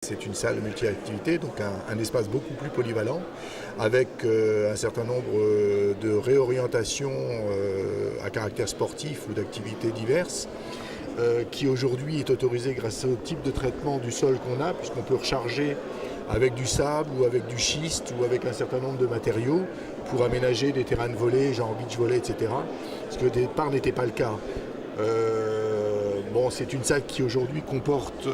C'est une salle multi-activité, donc un espace beaucoup plus polyvalent, avec un certain nombre de réorientations à caractère sportif ou d'activités diverses, qui aujourd'hui est autorisé grâce au type de traitement du sol qu'on a, puisqu'on peut recharger avec du sable ou avec du schiste ou avec un certain nombre de matériaux pour aménager des terrains de volley, genre beach volley, etc. Ce qui au départ n'était pas le cas. C'est une salle qui aujourd'hui comporte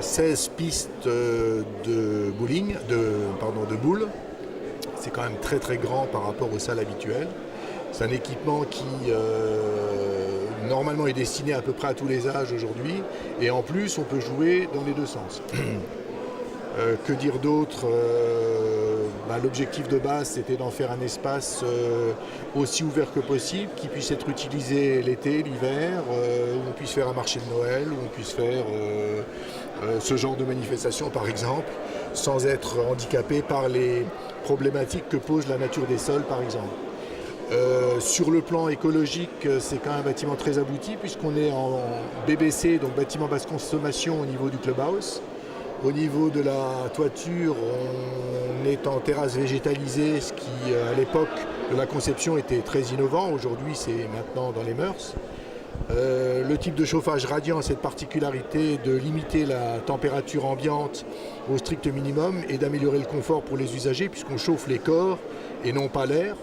16 pistes de bowling, de boules. C'est quand même très très grand par rapport aux salles habituelles. C'est un équipement qui normalement est destiné à peu près à tous les âges aujourd'hui, et en plus on peut jouer dans les deux sens. Que dire d'autre? L'objectif de base, c'était d'en faire un espace aussi ouvert que possible, qui puisse être utilisé l'été, l'hiver, où on puisse faire un marché de Noël, où on puisse faire ce genre de manifestation par exemple, sans être handicapé par les problématiques que pose la nature des sols par exemple. Sur le plan écologique, c'est quand même un bâtiment très abouti, puisqu'on est en BBC, donc bâtiment basse consommation au niveau du clubhouse. Au niveau de la toiture, on est en terrasse végétalisée, ce qui à l'époque de la conception était très innovant. Aujourd'hui, c'est maintenant dans les mœurs. Le type de chauffage radiant a cette particularité de limiter la température ambiante au strict minimum et d'améliorer le confort pour les usagers, puisqu'on chauffe les corps et non pas l'air.